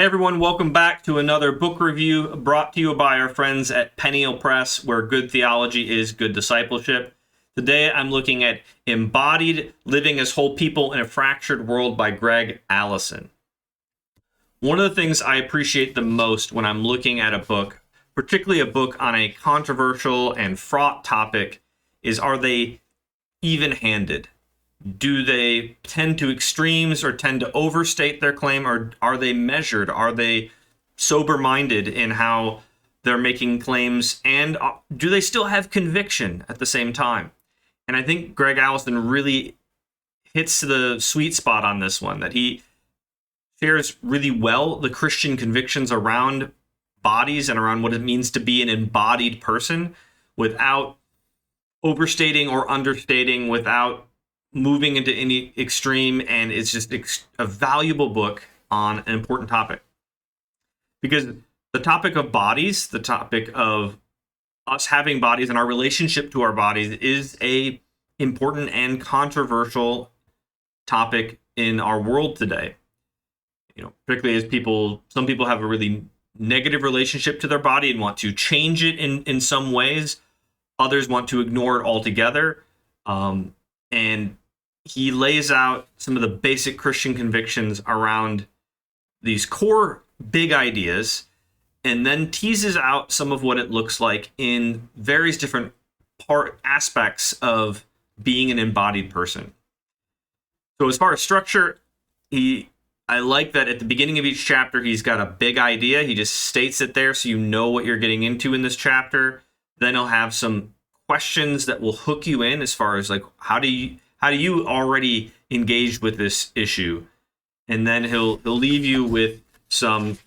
Hey everyone, welcome back to another book review brought to you by our friends at Peniel Press, where good theology is good discipleship. Today I'm looking at Embodied, Living as Whole People in a Fractured World by Gregg, Allison. One of the things I appreciate the most when I'm looking at a book, particularly a book on a controversial and fraught topic, is are they even-handed? Do they tend to extremes or tend to overstate their claim, or are they measured? Are they sober-minded in how they're making claims? And do they still have conviction at the same time? And I think Gregg Allison really hits the sweet spot on this one, that he shares really well the Christian convictions around bodies and around what it means to be an embodied person without overstating or understating, without moving into any extreme, and it's just a valuable book on an important topic. Because the topic of bodies, the topic of us having bodies and our relationship to our bodies is a important and controversial topic in our world today. You know, particularly as some people have a really negative relationship to their body and want to change it in some ways. Others want to ignore it altogether. And he lays out some of the basic Christian convictions around these core big ideas, and then teases out some of what it looks like in various different aspects of being an embodied person. So as far as structure, I like that at the beginning of each chapter, he's got a big idea. He just states it there so you know what you're getting into in this chapter. Then he'll have some questions that will hook you in as far as like, how do you already engage with this issue? And then he'll leave you with some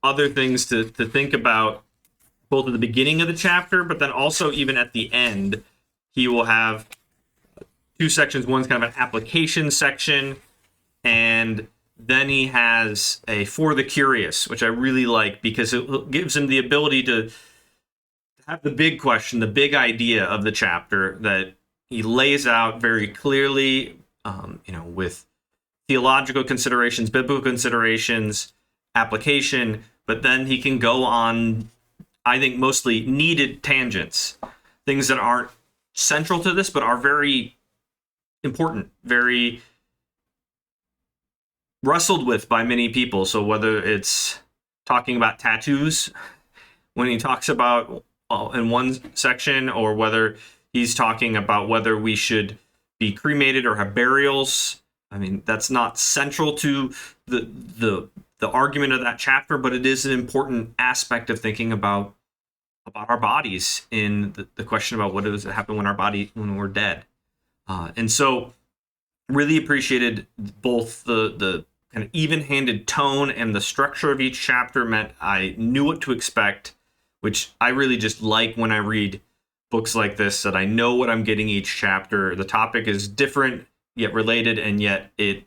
other things to think about, both at the beginning of the chapter, but then also even at the end. He will have two sections. One's kind of an application section, and then he has a For the Curious, which I really like because it gives him the ability to have the big question, the big idea of the chapter that he lays out very clearly, with theological considerations, biblical considerations, application, but then he can go on, I think, mostly needed tangents, things that aren't central to this, but are very important, very wrestled with by many people. So whether it's talking about tattoos, when he talks about in one section, or whether he's talking about whether we should be cremated or have burials. I mean, that's not central to the argument of that chapter, but it is an important aspect of thinking about our bodies in the question about what does happen when we're dead. And so really appreciated both the kind of even-handed tone and the structure of each chapter meant I knew what to expect, which I really just like when I read books like this, that I know what I'm getting each chapter. The topic is different yet related, and yet I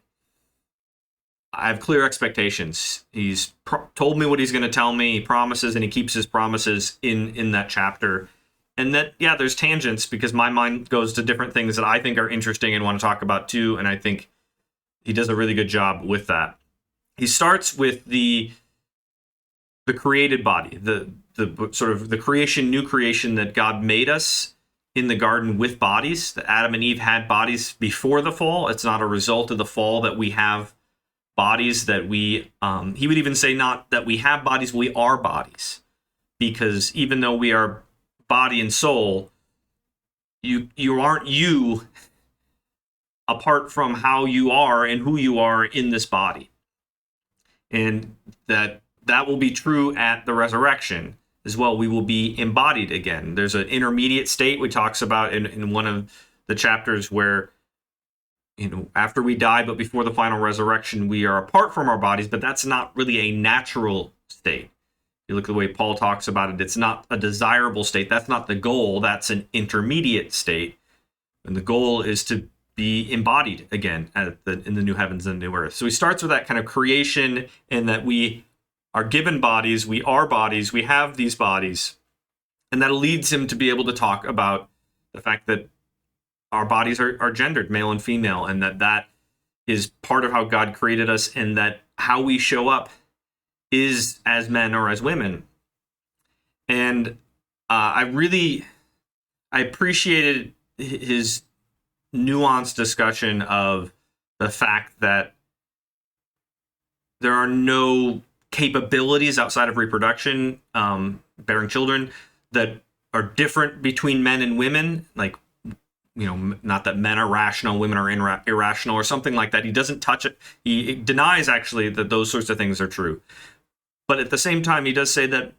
have clear expectations. He's told me what he's going to tell me. He promises, and he keeps his promises in that chapter. And that, yeah, there's tangents because my mind goes to different things that I think are interesting and want to talk about too. And I think he does a really good job with that. He starts with the created body, the sort of the new creation that God made us in the garden with bodies, that Adam and Eve had bodies before the fall. It's not a result of the fall that we have bodies, that he would even say not that we have bodies, we are bodies. Because even though we are body and soul, you aren't you apart from how you are and who you are in this body. And that will be true at the resurrection as well. We will be embodied again. There's an intermediate state we talks about in one of the chapters where, after we die, but before the final resurrection, we are apart from our bodies, but that's not really a natural state. You look at the way Paul talks about it, it's not a desirable state. That's not the goal. That's an intermediate state. And the goal is to be embodied again in the new heavens and new earth. So he starts with that kind of creation, and that we are given bodies, we are bodies, we have these bodies. And that leads him to be able to talk about the fact that our bodies are gendered, male and female, and that is part of how God created us, and that how we show up is as men or as women. And I appreciated his nuanced discussion of the fact that there are no capabilities outside of reproduction, bearing children, that are different between men and women. Like, not that men are rational, women are irrational, or something like that. He doesn't touch it. He denies, actually, that those sorts of things are true. But at the same time, he does say that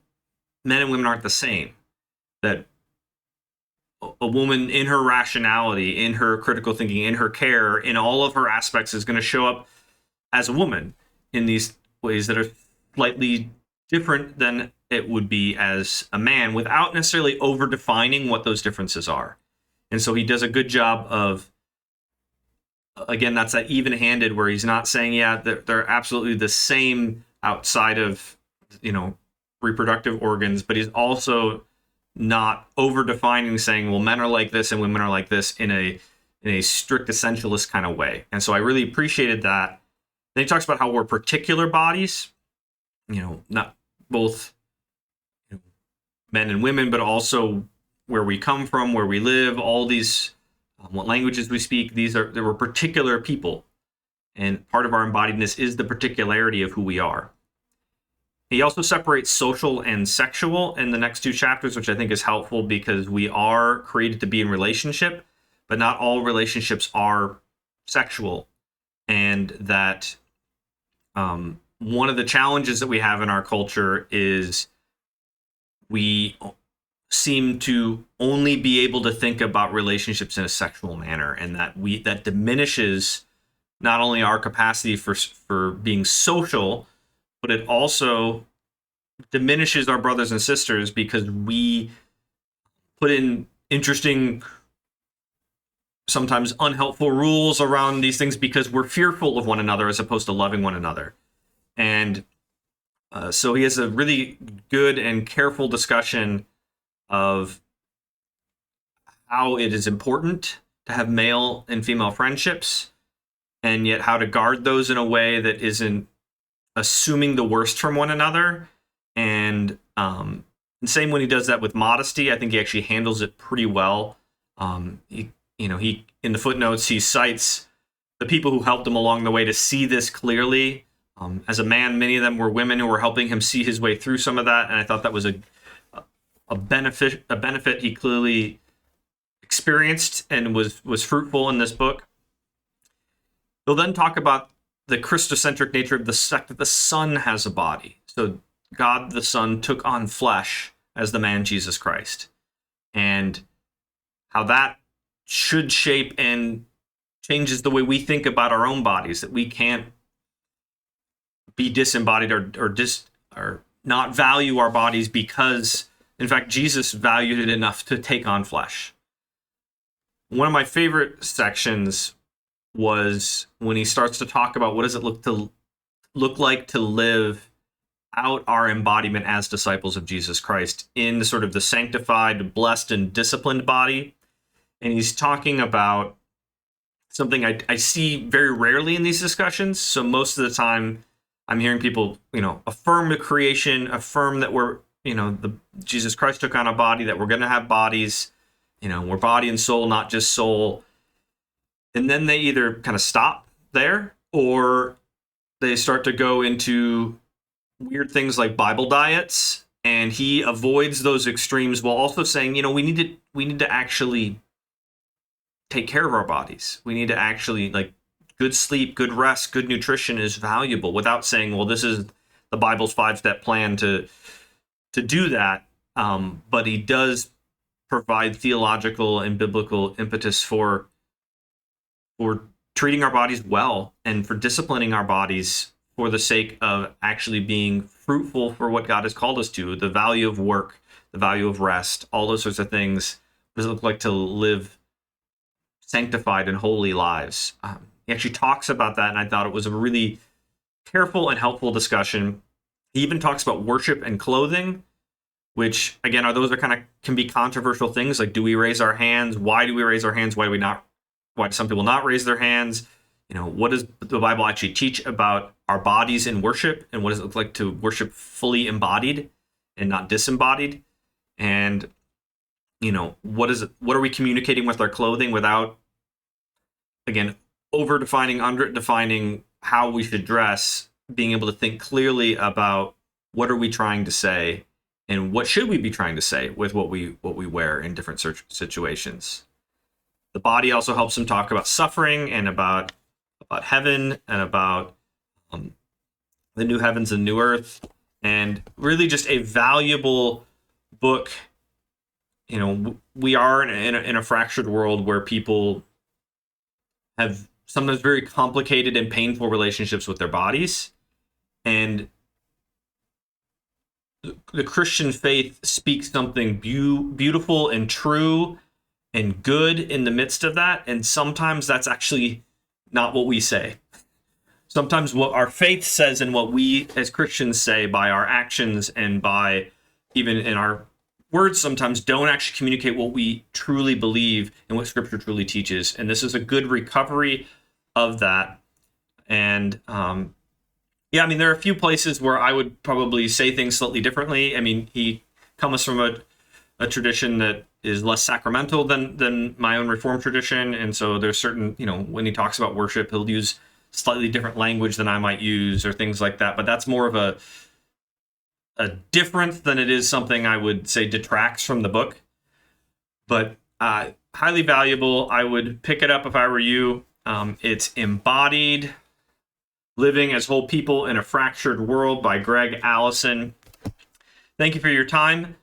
men and women aren't the same. That a woman, in her rationality, in her critical thinking, in her care, in all of her aspects, is going to show up as a woman in these ways that are slightly different than it would be as a man, without necessarily over-defining what those differences are. And so he does a good job of, again, that's that even-handed, where he's not saying, they're absolutely the same outside of, reproductive organs, but he's also not over-defining, saying, well, men are like this and women are like this in a strict essentialist kind of way. And so I really appreciated that. Then he talks about how we're particular bodies, not both men and women, but also where we come from, where we live, all these, what languages we speak. There were particular people. And part of our embodiedness is the particularity of who we are. He also separates social and sexual in the next two chapters, which I think is helpful, because we are created to be in relationship, but not all relationships are sexual. And that one of the challenges that we have in our culture is we seem to only be able to think about relationships in a sexual manner, and that diminishes not only our capacity for being social, but it also diminishes our brothers and sisters, because we put in interesting, sometimes unhelpful rules around these things because we're fearful of one another as opposed to loving one another. And so he has a really good and careful discussion of how it is important to have male and female friendships, and yet how to guard those in a way that isn't assuming the worst from one another. And same when he does that with modesty. I think he actually handles it pretty well. He in the footnotes, he cites the people who helped him along the way to see this clearly. As a man, many of them were women who were helping him see his way through some of that, and I thought that was a benefit he clearly experienced and was fruitful in this book. He'll then talk about the Christocentric nature of the fact that the Son has a body. So God the Son took on flesh as the man Jesus Christ, and how that should shape and changes the way we think about our own bodies, that we can't be disembodied or not value our bodies, because, in fact, Jesus valued it enough to take on flesh. One of my favorite sections was when he starts to talk about what does it look like to live out our embodiment as disciples of Jesus Christ in sort of the sanctified, blessed, and disciplined body. And he's talking about something I see very rarely in these discussions. So most of the time I'm hearing people, affirm the creation, affirm that we're, Jesus Christ took on a body, that we're going to have bodies, we're body and soul, not just soul. And then they either kind of stop there, or they start to go into weird things like Bible diets. And he avoids those extremes while also saying, we need to actually take care of our bodies. We need to actually, good sleep, good rest, good nutrition is valuable, without saying, well, this is the Bible's 5-step plan to do that. But he does provide theological and biblical impetus for treating our bodies well and for disciplining our bodies for the sake of actually being fruitful for what God has called us to, the value of work, the value of rest, all those sorts of things. What does it look like to live sanctified and holy lives? He actually talks about that, and I thought it was a really careful and helpful discussion. He even talks about worship and clothing, which, again, can be controversial things. Like, do we raise our hands? Why do we raise our hands? Why do some people not raise their hands? What does the Bible actually teach about our bodies in worship, and what does it look like to worship fully embodied and not disembodied, and what are we communicating with our clothing without, again, over defining, under defining how we should dress, being able to think clearly about what are we trying to say and what should we be trying to say with what we wear in different situations. The body also helps him talk about suffering and about heaven and about the new heavens and new earth, and really just a valuable book. We are in a fractured world where people have sometimes very complicated and painful relationships with their bodies, and the Christian faith speaks something beautiful and true and good in the midst of that, and sometimes that's actually not what we say. Sometimes what our faith says and what we as Christians say by our actions and by even in our words sometimes don't actually communicate what we truly believe and what Scripture truly teaches. And this is a good recovery of that. And there are a few places where I would probably say things slightly differently. He comes from a tradition that is less sacramental than my own Reformed tradition. And so there's certain, when he talks about worship, he'll use slightly different language than I might use or things like that. But that's more of a difference than it is something I would say detracts from the book. But highly valuable. I would pick it up if I were you. It's Embodied, Living as Whole People in a Fractured World by Gregg, Allison. Thank you for your time.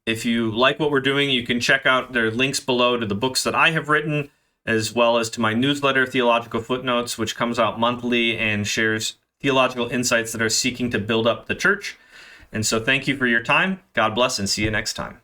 If you like what we're doing, you can check out their links below to the books that I have written, as well as to my newsletter, Theological Footnotes, which comes out monthly and shares theological insights that are seeking to build up the church. And so thank you for your time. God bless, and see you next time.